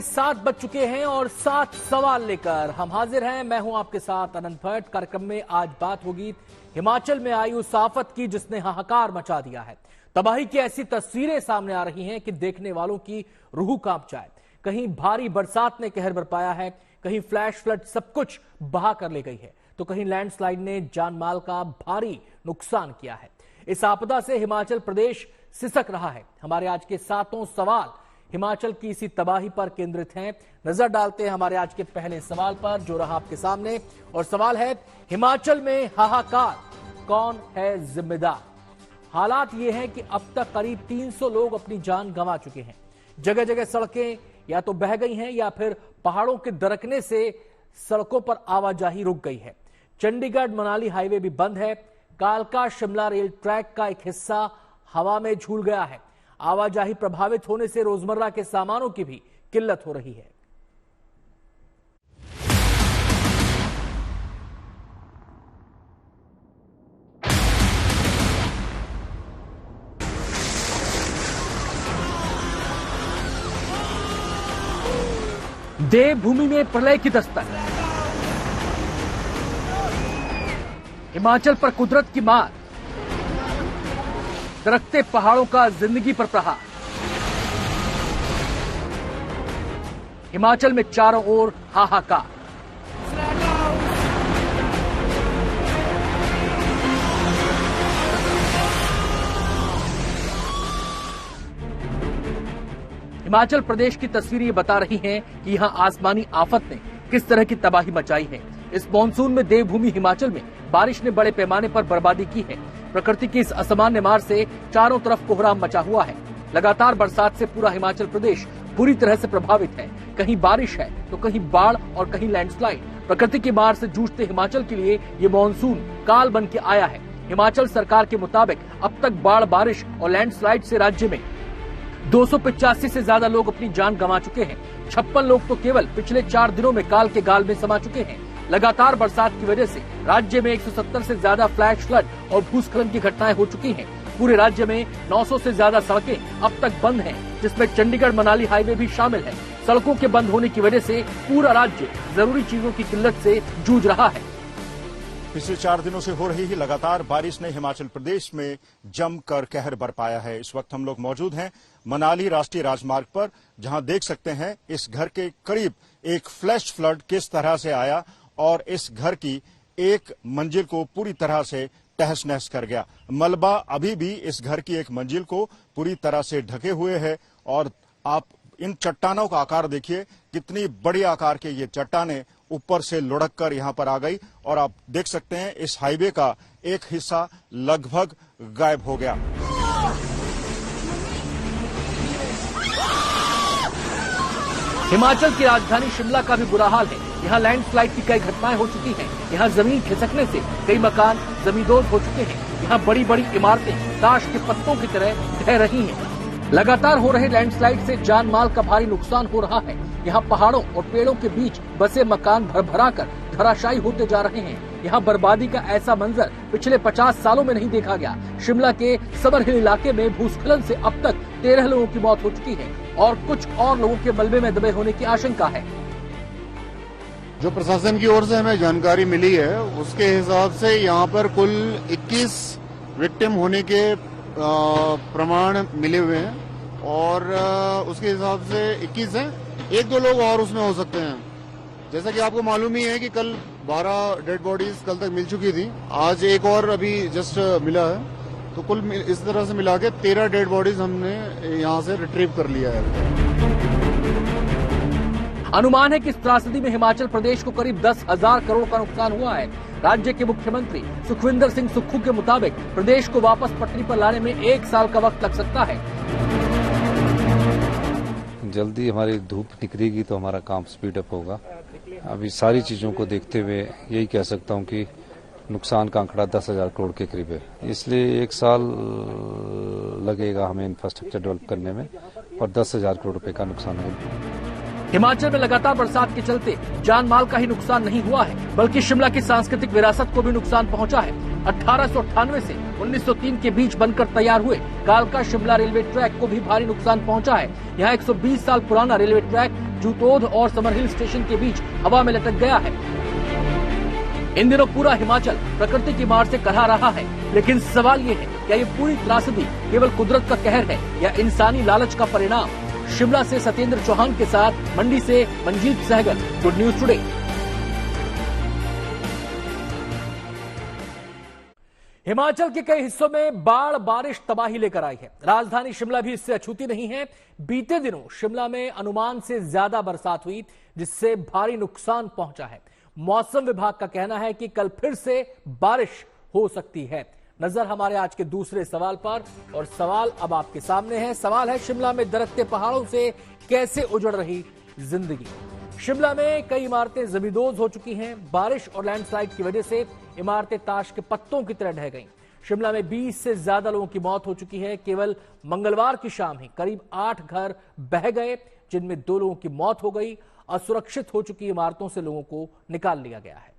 7 बज चुके हैं और 7 सवाल लेकर हम हाजिर हैं। मैं हूं आपके साथ अनंत भट्ट। कार्यक्रम में आज बात होगी हिमाचल में आई उस आफत की जिसने हाहाकार मचा दिया है। तबाही की ऐसी तस्वीरें सामने आ रही हैं कि देखने वालों की रूह कांप जाए। कहीं भारी बरसात ने कहर बरपाया है, कहीं फ्लैश फ्लड सब कुछ बहा कर ले गई है, तो कहीं लैंडस्लाइड ने जान माल का भारी नुकसान किया है। इस आपदा से हिमाचल प्रदेश सिसक रहा है। हमारे आज के 7 सवाल हिमाचल की इसी तबाही पर केंद्रित हैं। नजर डालते हैं हमारे आज के पहले सवाल पर जो रहा आपके सामने, और सवाल है हिमाचल में हाहाकार, कौन है जिम्मेदार। हालात ये हैं कि अब तक करीब 300 लोग अपनी जान गंवा चुके हैं। जगह जगह सड़कें या तो बह गई हैं या फिर पहाड़ों के दरकने से सड़कों पर आवाजाही रुक गई है। चंडीगढ़ मनाली हाईवे भी बंद है। कालका शिमला रेल ट्रैक का एक हिस्सा हवा में झूल गया है। आवाजाही प्रभावित होने से रोजमर्रा के सामानों की भी किल्लत हो रही है। देवभूमि में प्रलय की दस्तक, हिमाचल पर कुदरत की मार, दरकते पहाड़ों का जिंदगी पर प्रहार। हिमाचल में चारों ओर हाहाकार। हिमाचल प्रदेश की तस्वीरें बता रही हैं कि यहां आसमानी आफत ने किस तरह की तबाही मचाई है। इस मॉनसून में देवभूमि हिमाचल में बारिश ने बड़े पैमाने पर बर्बादी की है। प्रकृति की इस असामान्य मार से चारों तरफ कोहराम मचा हुआ है। लगातार बरसात से पूरा हिमाचल प्रदेश बुरी तरह से प्रभावित है। कहीं बारिश है तो कहीं बाढ़ और कहीं लैंडस्लाइड। प्रकृति की मार से जूझते हिमाचल के लिए ये मॉनसून काल बन के आया है। हिमाचल सरकार के मुताबिक अब तक बाढ़, बारिश और लैंडस्लाइड से राज्य में 285 से ज्यादा लोग अपनी जान गंवा चुके हैं। 56 लोग तो केवल पिछले 4 दिनों में काल के गाल में समा चुके हैं। लगातार बरसात की वजह से राज्य में 170 से ज्यादा फ्लैश फ्लड और भूस्खलन की घटनाएं हो चुकी हैं। पूरे राज्य में 900 से ज्यादा सड़कें अब तक बंद हैं, जिसमें चंडीगढ़ मनाली हाईवे भी शामिल है। सड़कों के बंद होने की वजह से पूरा राज्य जरूरी चीजों की किल्लत से जूझ रहा है। पिछले 4 दिनों से हो रही लगातार बारिश ने हिमाचल प्रदेश में जमकर कहर बरपाया है। इस वक्त हम लोग मौजूद हैं मनाली राष्ट्रीय राजमार्ग पर, जहां देख सकते हैं इस घर के करीब एक फ्लैश फ्लड किस तरह से आया और इस घर की एक मंजिल को पूरी तरह से तहस नहस कर गया। मलबा अभी भी इस घर की एक मंजिल को पूरी तरह से ढके हुए है और आप इन चट्टानों का आकार देखिए, कितनी बड़ी आकार के ये चट्टानें ऊपर से लुढ़क कर यहाँ पर आ गई और आप देख सकते हैं इस हाईवे का एक हिस्सा लगभग गायब हो गया। हिमाचल की राजधानी शिमला का भी बुरा हाल है। यहाँ लैंडस्लाइड की कई घटनाएं हो चुकी हैं। यहाँ जमीन खिसकने से कई मकान जमींदोज हो चुके हैं। यहाँ बड़ी बड़ी इमारतें ताश के पत्तों की तरह ढह रही हैं। लगातार हो रहे लैंडस्लाइड से जान माल का भारी नुकसान हो रहा है। यहाँ पहाड़ों और पेड़ों के बीच बसे मकान भरभरा कर धराशायी होते जा रहे हैं। यहाँ बर्बादी का ऐसा मंजर पिछले 50 सालों में नहीं देखा गया। शिमला के समर हिल इलाके में भूस्खलन से अब तक 13 लोगों की मौत हो चुकी है और कुछ और लोगों के मलबे में दबे होने की आशंका है। जो प्रशासन की ओर से हमें जानकारी मिली है उसके हिसाब से यहाँ पर कुल 21 विक्टिम होने के प्रमाण मिले हुए हैं और उसके हिसाब से 21 हैं। 1-2 लोग और उसमें हो सकते हैं। जैसा कि आपको मालूम ही है कि कल 12 डेड बॉडीज कल तक मिल चुकी थी, आज एक और अभी जस्ट मिला है, तो कुल इस तरह से मिला के 13 डेड बॉडीज हमने यहाँ से रिट्रीव कर लिया है। अनुमान है कि इस त्रासदी में हिमाचल प्रदेश को करीब 10,000 करोड़ का नुकसान हुआ है। राज्य के मुख्यमंत्री सुखविंदर सिंह सुक्खू के मुताबिक प्रदेश को वापस पटरी पर लाने में 1 साल का वक्त लग सकता है। जल्दी हमारी धूप निकलेगी तो हमारा काम स्पीड अप होगा। अभी सारी चीजों को देखते हुए यही कह सकता हूं कि नुकसान का आंकड़ा 10,000 करोड़ के करीब है। इसलिए 1 साल लगेगा हमें इंफ्रास्ट्रक्चर डेवलप करने में और 10,000 करोड़ रुपए का नुकसान होगा। हिमाचल में लगातार बरसात के चलते जान माल का ही नुकसान नहीं हुआ है, बल्कि शिमला की सांस्कृतिक विरासत को भी नुकसान पहुंचा है। 1898 से 1903 के बीच बनकर तैयार हुए कालका शिमला रेलवे ट्रैक को भी भारी नुकसान पहुंचा है। यहाँ 120 साल पुराना रेलवे ट्रैक जूतोद और समरहिल स्टेशन के बीच हवा में लटक गया है। इन दिनों पूरा हिमाचल प्रकृति की मार से कराह रहा है, लेकिन सवाल ये है, क्या ये पूरी त्रासदी केवल कुदरत का कहर है या इंसानी लालच का परिणाम? शिमला से सत्येंद्र चौहान के साथ मंडी से Manjeet Sehgal, good news today. Himachal के कई हिस्सों में बाढ़ बारिश तबाही लेकर आई है। राजधानी शिमला भी इससे अछूती नहीं है। बीते दिनों शिमला में अनुमान से ज्यादा बरसात हुई, जिससे भारी नुकसान पहुंचा है। मौसम विभाग का कहना है कि कल फिर से बारिश हो सकती है। नजर हमारे आज के दूसरे सवाल पर, और सवाल अब आपके सामने है। सवाल है, शिमला में दरकते पहाड़ों से कैसे उजड़ रही जिंदगी? शिमला में कई इमारतें जमींदोज हो चुकी हैं। बारिश और लैंडस्लाइड की वजह से इमारतें ताश के पत्तों की तरह ढह गईं। शिमला में 20 से ज्यादा लोगों की मौत हो चुकी है। केवल मंगलवार की शाम ही करीब 8 घर बह गए, जिनमें 2 लोगों की मौत हो गई। असुरक्षित हो चुकी इमारतों से लोगों को निकाल लिया गया है।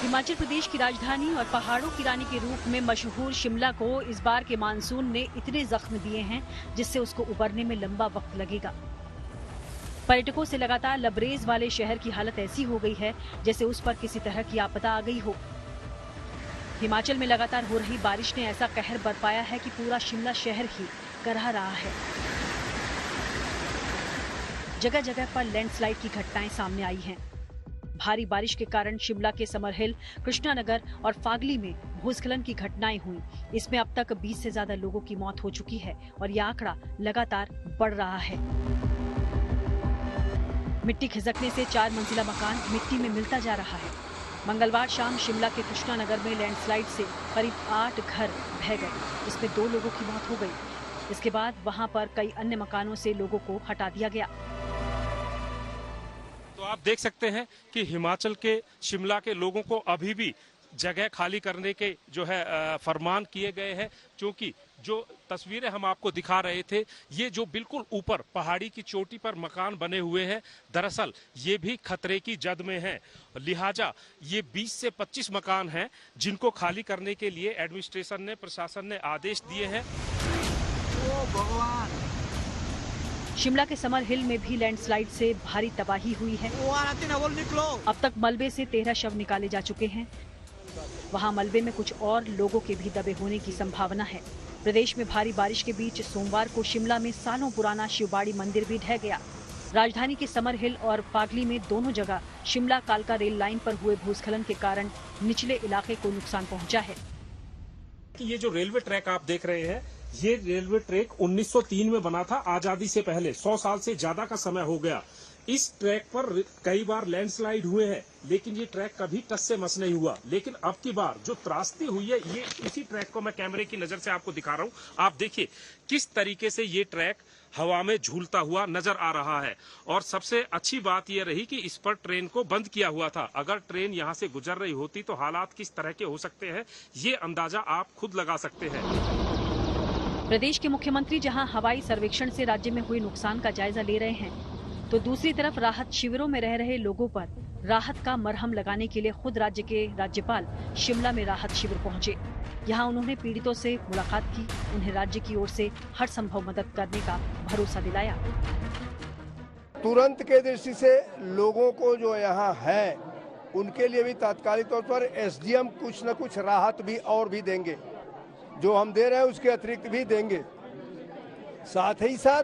हिमाचल प्रदेश की राजधानी और पहाड़ों की रानी के रूप में मशहूर शिमला को इस बार के मानसून ने इतने जख्म दिए हैं, जिससे उसको उबरने में लंबा वक्त लगेगा। पर्यटकों से लगातार लबरेज वाले शहर की हालत ऐसी हो गई है जैसे उस पर किसी तरह की आपदा आ गई हो। हिमाचल में लगातार हो रही बारिश ने ऐसा कहर बरपाया है कि पूरा शिमला शहर ही कराह रहा है। जगह जगह पर लैंडस्लाइड की घटनाएं सामने आई हैं। भारी बारिश के कारण शिमला के समरहिल, कृष्णानगर और फागली में भूस्खलन की घटनाएं हुई। इसमें अब तक 20 से ज्यादा लोगों की मौत हो चुकी है और यह आंकड़ा लगातार बढ़ रहा है। मिट्टी खिसकने से 4 मंजिला मकान मिट्टी में मिलता जा रहा है। मंगलवार शाम शिमला के कृष्णानगर में लैंडस्लाइड से करीब 8 घर बह गए। इसमें 2 लोगों की मौत हो गई। इसके बाद वहां पर कई अन्य मकानों से लोगों को हटा दिया गया। तो आप देख सकते हैं कि हिमाचल के शिमला के लोगों को अभी भी जगह खाली करने के जो है फरमान किए गए हैं, क्योंकि जो तस्वीरें हम आपको दिखा रहे थे, ये जो बिल्कुल ऊपर पहाड़ी की चोटी पर मकान बने हुए हैं, दरअसल ये भी खतरे की जद में हैं। लिहाजा ये 20 से 25 मकान हैं जिनको खाली करने के लिए एडमिनिस्ट्रेशन ने, प्रशासन ने आदेश दिए हैं। शिमला के समर हिल में भी लैंडस्लाइड से भारी तबाही हुई है। अब तक मलबे से 13 शव निकाले जा चुके हैं। वहां मलबे में कुछ और लोगों के भी दबे होने की संभावना है। प्रदेश में भारी बारिश के बीच सोमवार को शिमला में सालों पुराना शिवबाड़ी मंदिर भी ढह गया। राजधानी के समर हिल और फागली में दोनों जगह शिमला कालका रेल लाइन पर हुए भूस्खलन के कारण निचले इलाके को नुकसान पहुंचा है। ये जो रेलवे ट्रैक आप देख रहे हैं, ये रेलवे ट्रैक 1903 में बना था, आजादी से पहले। 100 साल से ज्यादा का समय हो गया। इस ट्रैक पर कई बार लैंडस्लाइड हुए हैं, लेकिन ये ट्रैक कभी टस से मस नहीं हुआ। लेकिन अब की बार जो त्रासदी हुई है, ये इसी ट्रैक को मैं कैमरे की नजर से आपको दिखा रहा हूँ। आप देखिए किस तरीके से ये ट्रैक हवा में झूलता हुआ नजर आ रहा है। और सबसे अच्छी बात यह रही कि इस पर ट्रेन को बंद किया हुआ था। अगर ट्रेन यहाँ से गुजर रही होती तो हालात किस तरह के हो सकते हैं, ये अंदाजा आप खुद लगा सकते हैं। प्रदेश के मुख्यमंत्री जहां हवाई सर्वेक्षण से राज्य में हुए नुकसान का जायजा ले रहे हैं, तो दूसरी तरफ राहत शिविरों में रह रहे लोगों पर राहत का मरहम लगाने के लिए खुद राज्य के राज्यपाल शिमला में राहत शिविर पहुंचे। यहां उन्होंने पीड़ितों से मुलाकात की, उन्हें राज्य की ओर से हर संभव मदद करने का भरोसा दिलाया। तुरंत के दृष्टि से लोगों को जो यहाँ है, उनके लिए भी तात्कालिक तौर पर एसडीएम कुछ न कुछ राहत भी और भी देंगे। जो हम दे रहे हैं उसके अतिरिक्त भी देंगे। साथ ही साथ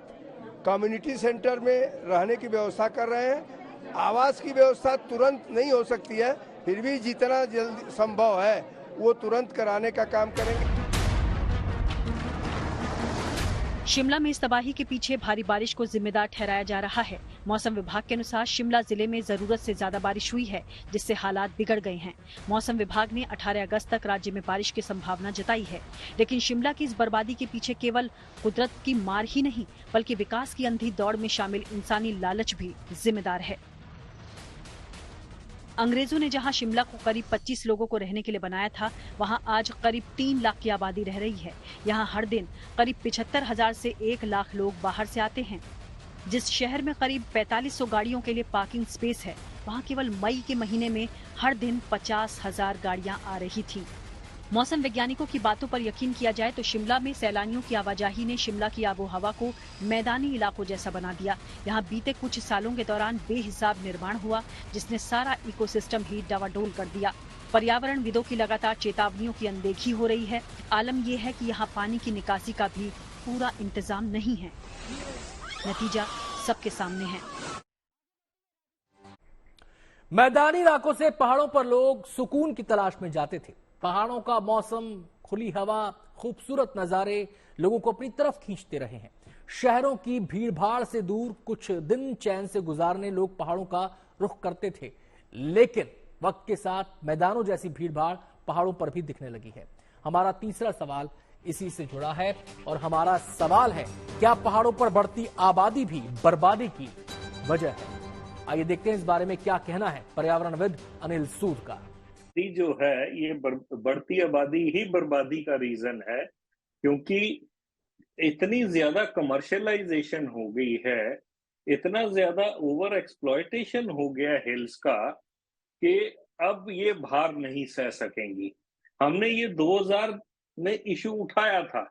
कम्युनिटी सेंटर में रहने की व्यवस्था कर रहे हैं। आवास की व्यवस्था तुरंत नहीं हो सकती है, फिर भी जितना जल्द संभव है वो तुरंत कराने का काम करेंगे। शिमला में इस तबाही के पीछे भारी बारिश को जिम्मेदार ठहराया जा रहा है। मौसम विभाग के अनुसार शिमला जिले में जरूरत से ज्यादा बारिश हुई है, जिससे हालात बिगड़ गए हैं। मौसम विभाग ने 18 अगस्त तक राज्य में बारिश की संभावना जताई है, लेकिन शिमला की इस बर्बादी के पीछे केवल कुदरत की मार ही नहीं, बल्कि विकास की अंधी दौड़ में शामिल इंसानी लालच भी जिम्मेदार है। अंग्रेजों ने जहां शिमला को करीब 25 लोगों को रहने के लिए बनाया था, वहां आज करीब 3 लाख की आबादी रह रही है। यहां हर दिन करीब 75,000 से 1 लाख लोग बाहर से आते हैं। जिस शहर में करीब 4500 गाड़ियों के लिए पार्किंग स्पेस है, वहां केवल मई के महीने में हर दिन 50,000 गाड़ियां आ रही थी। मौसम वैज्ञानिकों की बातों पर यकीन किया जाए तो शिमला में सैलानियों की आवाजाही ने शिमला की आबोहवा को मैदानी इलाकों जैसा बना दिया। यहाँ बीते कुछ सालों के दौरान बेहिसाब निर्माण हुआ, जिसने सारा इकोसिस्टम ही डावाडोल कर दिया। पर्यावरणविदों की लगातार चेतावनियों की अनदेखी हो रही है। आलम यह है कि यहाँ पानी की निकासी का भी पूरा इंतजाम नहीं है। नतीजा सबके सामने है। मैदानी इलाकों से पहाड़ों पर लोग सुकून की तलाश में जाते थे। पहाड़ों का मौसम, खुली हवा, खूबसूरत नजारे लोगों को अपनी तरफ खींचते रहे हैं। शहरों की भीड़भाड़ से दूर कुछ दिन चैन से गुजारने लोग पहाड़ों का रुख करते थे, लेकिन वक्त के साथ मैदानों जैसी भीड़भाड़ पहाड़ों पर भी दिखने लगी है। हमारा तीसरा सवाल इसी से जुड़ा है और हमारा सवाल है, क्या पहाड़ों पर बढ़ती आबादी भी बर्बादी की वजह है? आइए देखते हैं इस बारे में क्या कहना है पर्यावरणविद अनिल सूद का। जो है ये बढ़ती आबादी ही बर्बादी का रीजन है, क्योंकि इतनी ज्यादा कमर्शियलाइजेशन हो गई है, इतना ज्यादा ओवर एक्सप्लॉयटेशन हो गया हिल्स का कि अब ये भार नहीं सह सकेंगी। हमने ये 2000 में इशू उठाया था,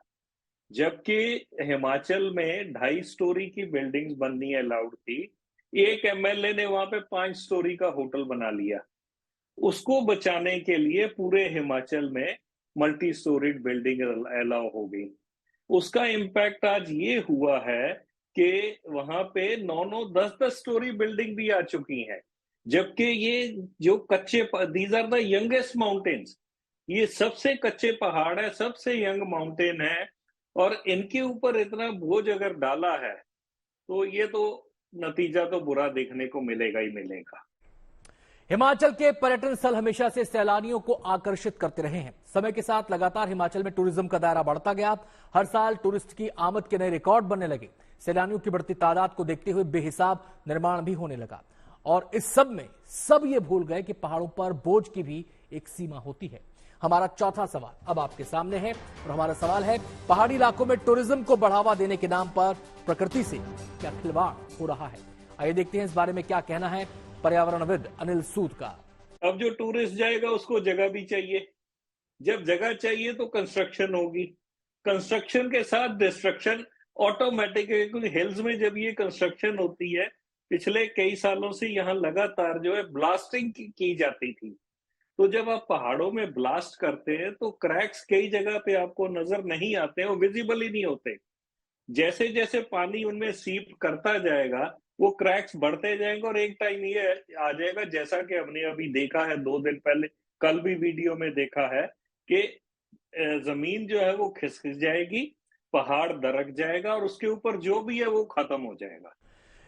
जबकि हिमाचल में 2.5 स्टोरी की बिल्डिंग्स बननी अलाउड थी। एक एमएलए ने वहां पे 5 स्टोरी का होटल बना लिया। उसको बचाने के लिए पूरे हिमाचल में मल्टी स्टोरीड बिल्डिंग अलाउ हो गई। उसका इम्पैक्ट आज ये हुआ है कि वहां पे 9-9, 10-10 स्टोरी बिल्डिंग भी आ चुकी हैं, जबकि ये जो कच्चे, these are the youngest mountains, ये सबसे कच्चे पहाड़ है, सबसे यंग माउंटेन है, और इनके ऊपर इतना बोझ अगर डाला है तो ये तो नतीजा तो बुरा देखने को मिलेगा ही मिलेगा। हिमाचल के पर्यटन स्थल हमेशा से सैलानियों को आकर्षित करते रहे हैं। समय के साथ लगातार हिमाचल में टूरिज्म का दायरा बढ़ता गया। हर साल टूरिस्ट की आमद के नए रिकॉर्ड बनने लगे। सैलानियों की बढ़ती तादाद को देखते हुए बेहिसाब निर्माण भी होने लगा, और इस सब में सब ये भूल गए कि पहाड़ों पर बोझ की भी एक सीमा होती है। हमारा चौथा सवाल अब आपके सामने है, और हमारा सवाल है, पहाड़ी इलाकों में टूरिज्म को बढ़ावा देने के नाम पर प्रकृति से क्या खिलवाड़ हो रहा है? आइए देखते हैं इस बारे में क्या कहना है पर्यावरणविद अनिल सूद का। अब जो टूरिस्ट जाएगा उसको जगह भी चाहिए। जब जगह चाहिए तो कंस्ट्रक्शन होगी, कंस्ट्रक्शन के साथ डिस्ट्रक्शन ऑटोमेटिकली। हिल्स में जब ये कंस्ट्रक्शन होती है, पिछले कई सालों से यहाँ लगातार जो है ब्लास्टिंग की जाती थी, तो जब आप पहाड़ों में ब्लास्ट करते हैं तो क्रैक्स कई जगह पे आपको नजर नहीं आते हैं, वो विजिबल ही नहीं होते। जैसे जैसे पानी उनमें सीप करता जाएगा, वो क्रैक्स बढ़ते जाएंगे, और एक टाइम ये आ जाएगा, जैसा कि हमने अभी देखा है 2 दिन पहले, कल भी वीडियो में देखा है कि जमीन जो है वो खिसक जाएगी, पहाड़ दरक जाएगा, और उसके ऊपर जो भी है वो खत्म हो जाएगा।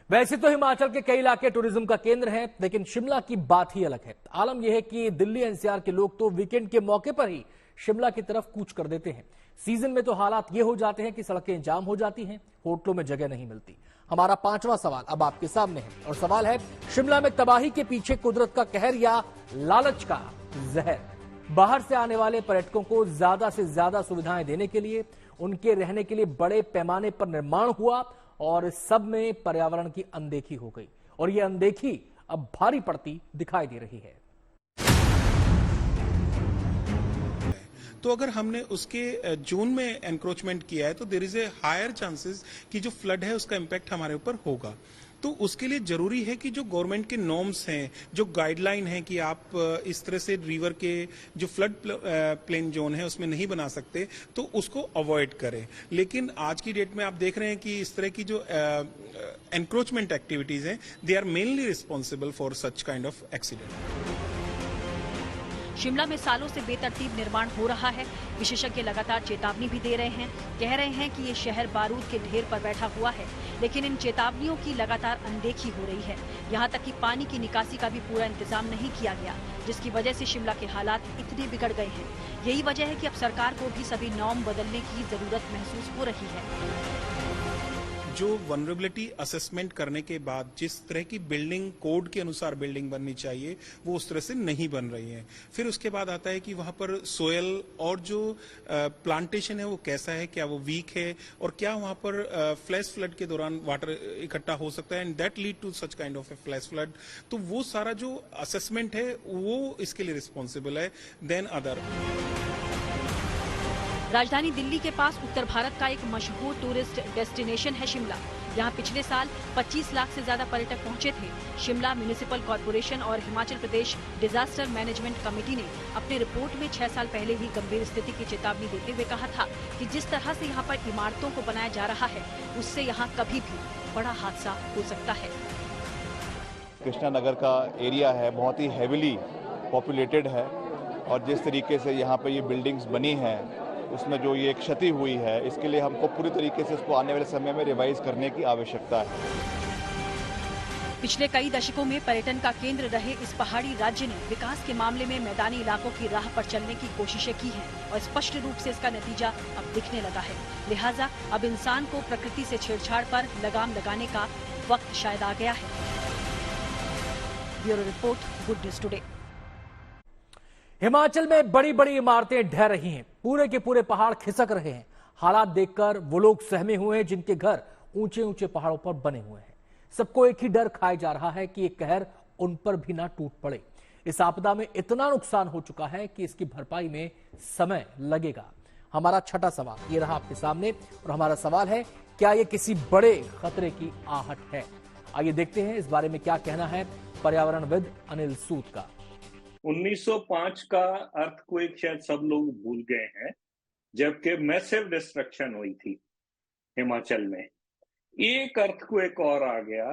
वैसे तो हिमाचल के कई इलाके टूरिज्म का केंद्र हैं, लेकिन शिमला की बात ही अलग है। आलम यह है कि दिल्ली एनसीआर के लोग तो वीकेंड के मौके पर ही शिमला की तरफ कूच कर देते हैं। सीजन में तो हालात ये हो जाते हैं कि सड़कें जाम हो जाती हैं, होटलों में जगह नहीं मिलती। हमारा पांचवा सवाल अब आपके सामने है, और सवाल है, शिमला में तबाही के पीछे कुदरत का कहर या लालच का जहर? बाहर से आने वाले पर्यटकों को ज्यादा से ज्यादा सुविधाएं देने के लिए उनके रहने के लिए बड़े पैमाने पर निर्माण हुआ, और सब में पर्यावरण की अनदेखी हो गई, और यह अनदेखी अब भारी पड़ती दिखाई दे रही है। तो अगर हमने उसके जून में एनक्रोचमेंट किया है तो there is a higher chances कि जो फ्लड है उसका इम्पैक्ट हमारे ऊपर होगा। तो उसके लिए जरूरी है कि जो गवर्नमेंट के नॉर्म्स हैं, जो गाइडलाइन है कि आप इस तरह से रिवर के जो फ्लड प्लेन जोन है उसमें नहीं बना सकते, तो उसको अवॉइड करें। लेकिन आज की डेट में आप देख रहे हैं कि इस तरह की जो एनक्रोचमेंट एक्टिविटीज हैं, they are mainly responsible for such kind of accident. Shimla में सालों से बेतरतीब निर्माण हो रहा है। विशेषज्ञ लगातार चेतावनी भी दे रहे हैं, कह रहे हैं कि ये शहर बारूद के ढेर पर बैठा हुआ है, लेकिन इन चेतावनियों की लगातार अनदेखी हो रही है। यहाँ तक कि पानी की निकासी का भी पूरा इंतजाम नहीं किया गया, जिसकी वजह से शिमला के हालात इतने बिगड़ गए हैं। यही वजह है कि अब सरकार को भी सभी नॉर्म बदलने की जरूरत महसूस हो रही है। जो वनरेबिलिटी असेसमेंट करने के बाद जिस तरह की बिल्डिंग कोड के अनुसार बिल्डिंग बननी चाहिए वो उस तरह से नहीं बन रही है। फिर उसके बाद आता है कि वहां पर सोयल और जो प्लांटेशन है वो कैसा है, क्या वो वीक है और क्या वहां पर फ्लैश फ्लड के दौरान वाटर इकट्ठा हो सकता है and that lead to such kind of a flash flood. तो वो सारा जो असेसमेंट है वो इसके लिए रिस्पॉन्सिबल है देन अदर। राजधानी दिल्ली के पास उत्तर भारत का एक मशहूर टूरिस्ट डेस्टिनेशन है शिमला। यहाँ पिछले साल 25 लाख से ज्यादा पर्यटक पहुँचे थे। शिमला म्युनिसिपल कॉर्पोरेशन और Himachal Pradesh disaster management committee ने अपनी रिपोर्ट में 6 साल पहले ही गंभीर स्थिति की चेतावनी देते हुए कहा था कि जिस तरह से यहाँ पर इमारतों को बनाया जा रहा है उससे यहाँ कभी भी बड़ा हादसा हो सकता है। कृष्णा नगर का एरिया है बहुत ही हेविली पॉपुलेटेड है और जिस तरीके से यहाँ पे ये बिल्डिंग्स बनी हैं उसमें जो ये क्षति हुई है इसके लिए हमको पूरी तरीके से इसको आने वाले समय में रिवाइज करने की आवश्यकता है। पिछले कई दशकों में पर्यटन का केंद्र रहे इस पहाड़ी राज्य ने विकास के मामले में मैदानी इलाकों की राह पर चलने की कोशिशें की हैं और स्पष्ट रूप से इसका नतीजा अब दिखने लगा है। लिहाजा अब इंसान को प्रकृति से छेड़छाड़ पर लगाम लगाने का वक्त शायद आ गया है। Bureau report, good news today. Himachal में बड़ी बड़ी इमारतें ढह रही हैं, पूरे के पूरे पहाड़ खिसक रहे हैं। हालात देखकर वो लोग सहमे हुए हैं जिनके घर ऊंचे ऊंचे पहाड़ों पर बने हुए हैं। सबको एक ही डर खाया जा रहा है कि ये कहर उन पर भी ना टूट पड़े। इस आपदा में इतना नुकसान हो चुका है कि इसकी भरपाई में समय लगेगा। हमारा छठा सवाल ये रहा आपके सामने और हमारा सवाल है, क्या ये किसी बड़े खतरे की आहट है? आइए देखते हैं इस बारे में क्या कहना है पर्यावरणविद अनिल सूद का। 1905 का अर्थक्वेक शायद सब लोग भूल गए हैं, जबकि मैसिव डिस्ट्रक्शन हुई थी हिमाचल में। एक अर्थक्वेक और आ गया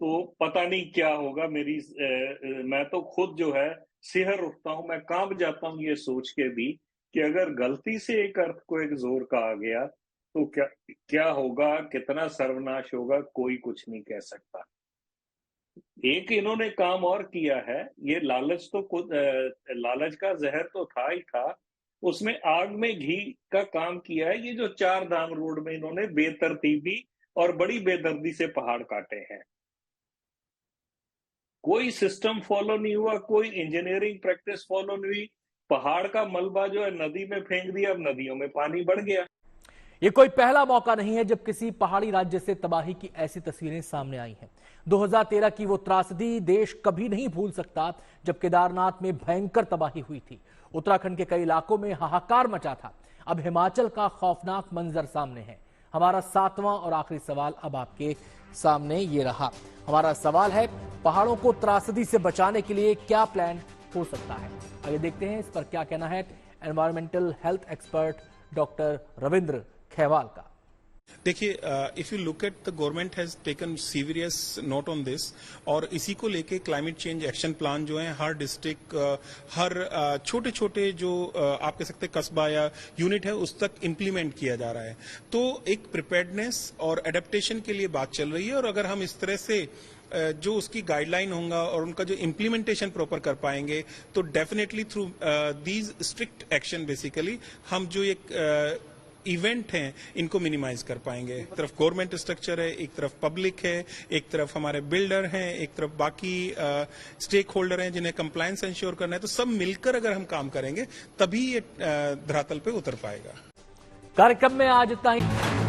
तो पता नहीं क्या होगा। मैं तो खुद जो है सिहर उठता हूं, मैं कांप जाता हूं ये सोच के भी कि अगर गलती से एक अर्थक्वेक जोर का आ गया तो क्या होगा, कितना सर्वनाश होगा, कोई कुछ नहीं कह सकता। एक इन्होंने काम और किया है, ये लालच का जहर तो था ही था, उसमें आग में घी का काम किया है। ये जो 4 धाम रोड में इन्होंने बेतरतीबी और बड़ी बेदर्दी से पहाड़ काटे हैं। कोई सिस्टम फॉलो नहीं हुआ, कोई इंजीनियरिंग प्रैक्टिस फॉलो नहीं हुई। पहाड़ का मलबा जो है नदी में फेंक दिया, अब नदियों में पानी बढ़ गया। ये कोई पहला मौका नहीं है जब किसी पहाड़ी राज्य से तबाही की ऐसी तस्वीरें सामने आई हैं। 2013 की वो त्रासदी देश कभी नहीं भूल सकता जब केदारनाथ में भयंकर तबाही हुई थी। उत्तराखंड के कई इलाकों में हाहाकार मचा था। अब हिमाचल का खौफनाक मंजर सामने है। हमारा 7वां और आखिरी सवाल अब आपके सामने ये रहा। हमारा सवाल है, पहाड़ों को त्रासदी से बचाने के लिए क्या प्लान हो सकता है? आइए देखते हैं इस पर क्या कहना है environmental health expert doctor Ravindra Khewal का। देखिए, if you look at the government has taken serious note on this और इसी को लेके क्लाइमेट चेंज एक्शन प्लान जो है हर डिस्ट्रिक्ट, हर छोटे छोटे जो आप कह सकते हैं कस्बा या यूनिट है उस तक इम्प्लीमेंट किया जा रहा है। तो एक प्रिपेयर्डनेस और एडेप्टेशन के लिए बात चल रही है और अगर हम इस तरह से जो उसकी गाइडलाइन होगा और उनका जो इम्प्लीमेंटेशन प्रॉपर कर पाएंगे तो definitely through these strict action basically हम जो एक इवेंट हैं इनको मिनिमाइज कर पाएंगे। एक तरफ गवर्नमेंट स्ट्रक्चर है, एक तरफ पब्लिक है, एक तरफ हमारे बिल्डर हैं, एक तरफ बाकी स्टेक होल्डर हैं जिन्हें कंप्लायंस इंश्योर करना है। तो सब मिलकर अगर हम काम करेंगे तभी ये धरातल पे उतर पाएगा। कार्यक्रम में आज इतना ही।